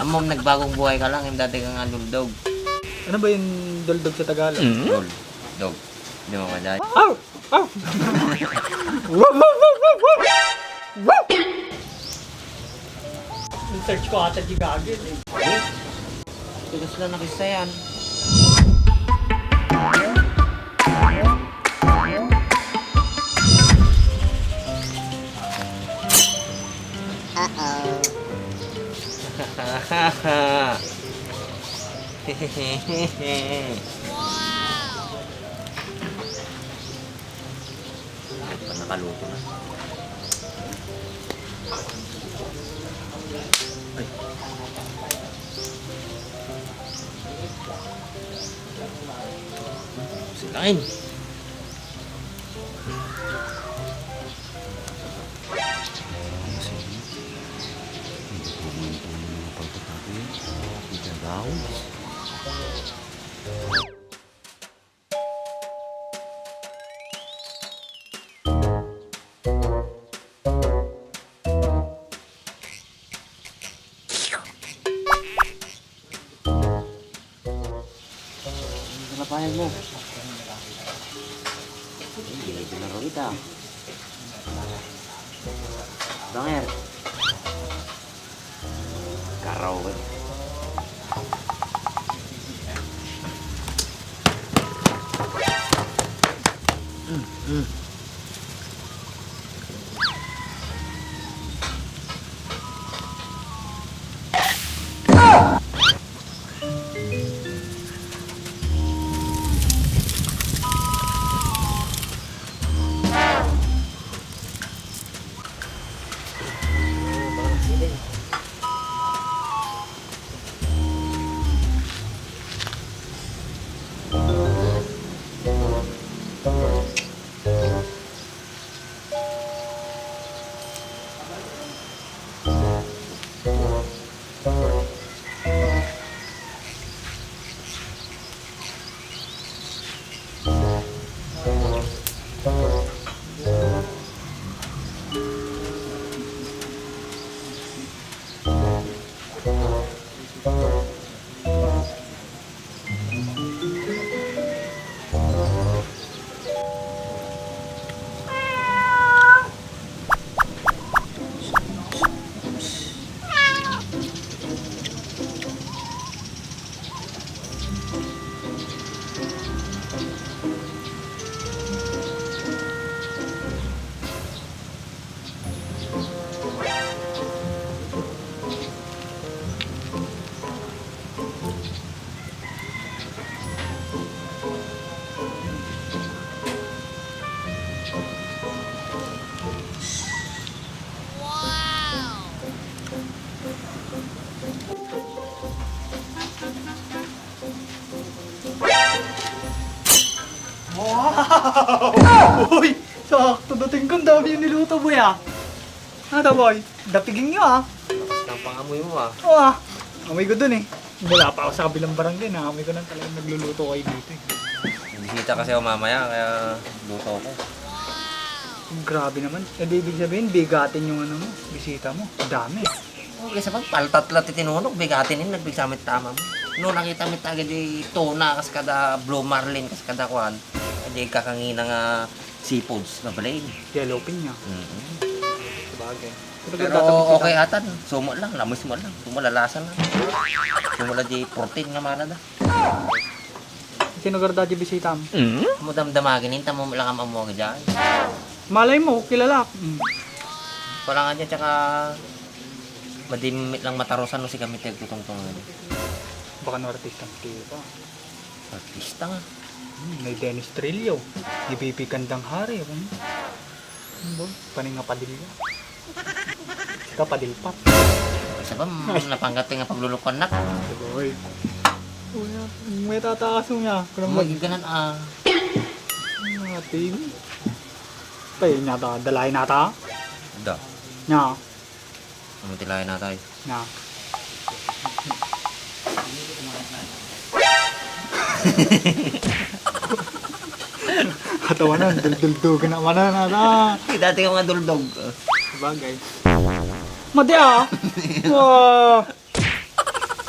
Amom, nagbagong buhay ka lang, yung dati ka nga duldog. Ano ba yung duldog sa Tagalog? Duldog. Hindi mo madali. Aw! Aw! Wag! Wag! Wag! Wag! Wag! Wag! Search ko ata di gagawin eh. Tigas lang nakisa yan. Pa nakaluto na. Ay. Silain. Pinapayan mo. Hindi na raw kita. Banger. Karaw ba? Wow! Uy! Sakto dating ko. Ang dami yung niluto, boy ah. Ano boy? Dapigin nyo ah. Ang pangamoy mo ah. Oo ah. Amoy ko dun eh. Wala pa ako sa kabilang barangay. Naamoy ko nang talagang nagluluto kayo dito eh. Bisita kasi ako mamaya, kaya luto ko. Grabe naman. Eh di ibig sabihin, bigatin yung ano mo, bisita mo. Ang dami. Okay, sa pagpaltat-lat itinunog, bigatin yun, nagbigsamit tama mo. No, nakita mo tagad di tuna, kas kada blue marlin, kas kada kwan. Hindi kakangina nga seafoods na balay. Yellowfin niya. Sabagay. Pero okay atan, sumo lang, lamis mo lang. Sumalalasan lang. Sumala di protein nga mana da. Sino garda di bisita mo? Mo damdamagin, hinta mo lang ang amuha dyan. Malay mo, kilala. Wala nga dyan, tsaka madimit lang matarosan no si kami tutong-tong. Baka no artista mo kayo pa. Artista nga. May Dennis Trillo. Ni BP Kandang Hari. Paning nga padilya. Sika padilpat. Isa ba, napanggat nga paglulukan na. Boy. May tataaso niya. Magiganan ah. Natin. Tayo niya ta. Dalay na ta. Da. Nya. Ano tilayan na tayo? Nya. Katawanan. Dulduldugan na mana na ta. Dati ka mga duldog. Sabagay. Mati ah. Wow.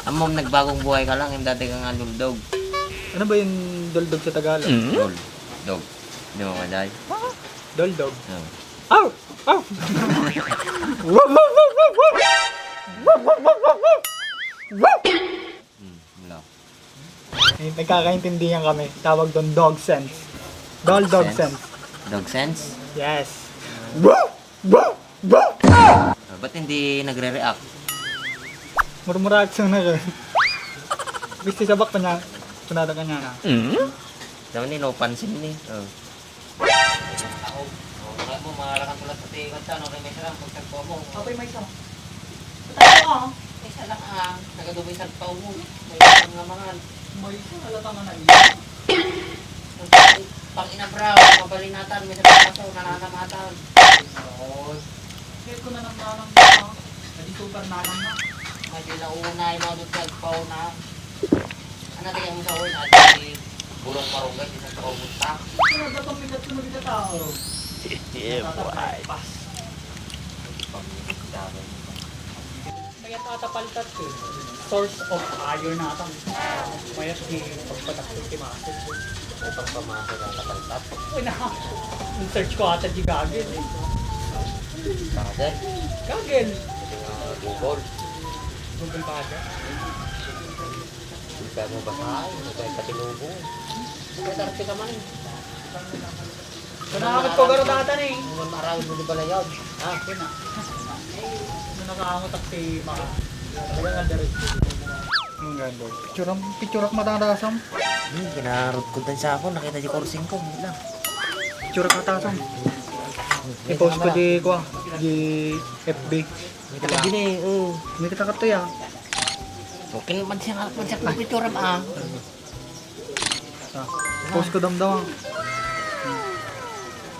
Amom, nagbagong buhay ka lang, yung dati ka nga luldog. Ano ba yung doldog sa Tagalog? Lol. Dog. Hindi mo maday? Doldog. No. Aw! Aw! Wop, wop, wop, wop, wop! Wop, wop, wop, wop, wop! Wop! Wala. Nagkakaintindihan kami. Tawag doon dog sense. Dog sense. Dog sense? Yes. Wop! Wop! Wop! Ba't hindi nagre-react? Murmuraksyon na rin. Gusto sa bak pa niya. Punada ka niya na. Daman ni, no pansin ni. Oh. Mga mo, mahalakan tulad sa tingin ka, no? May sarang pagtagpo mo. Kapay may isa. Tayo ka. May sarang ang, nagadubay sa pao mo. May sarang nga mga. May isa, halata nga na Pang inabraw, mabalinatan, may sarang kaso, nananamatan. Kaya ko na nang nanang na. Hindi super nanang na. Medyo nauna, yung mga dutag pao na. Ano tingin mo sa uwi? Adi, burong marunggay, di sa pao punta. Ito na datang bigat ko na bigat tao. Kaya tatapalitat ko. Source of iron natin. Mayat di pagpatakot kay Master. Upang pamasok ang kapalitat. Uy na. Search ko ata di Gagel eh. Kader, Gagel. Google. Google pa ata. Hindi mo basahin, hindi kayo katilubong. May tarpi ka man eh. Kanakakot ko garo data na eh. Mga maraming mo di balayag. Ah, yun na. Nung nakaangotak si Maka. Talagang underage ko. Ang ganda. Picture matarasam. Ginarot ko din sa ako, nakita di korsing ko. Wala. Picture matarasam. I-post ko di ko di FB. May talaga din eh. May katakat to ya. Okay, magsiyang ng picture ah. Post ko damdam.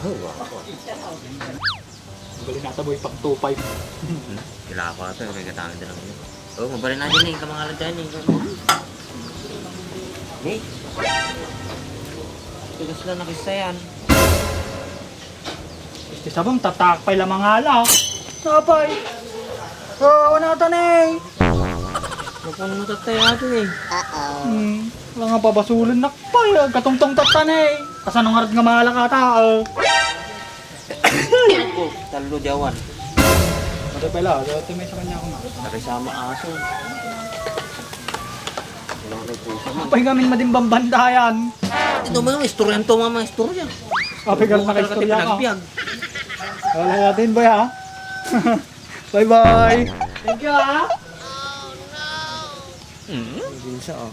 Oh, wow. Galing nata boy pag 2.5. Kailangan ko na ito, may katangin din lang yun. Oh, mabalin na din eh, kamangalan dyan eh. Eh? Tigas lang nakisa yan. Este sabang tatakpay lamang ala. Tapay. Oh, wala ta eh. Kapag natatay natin eh. Wala nga pabasulan nakpay. Katungtong tatan eh. Kasan nung harad nga mahala ka tao. Oh, talo jawan. Mata pala, dati may sa kanya ako na. Nakisama aso. Wala ko puso man. Apay gamin madimbang banda yan. Ito mga istoryan to mga istorya. Apay gamin Talaga naka-istorya ka. pinagpiyag. Wala natin boy ha. Bye bye. Thank you ha. Hindi siya oh.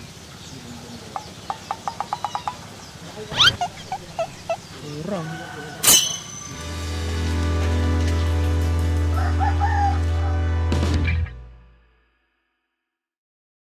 Kurang.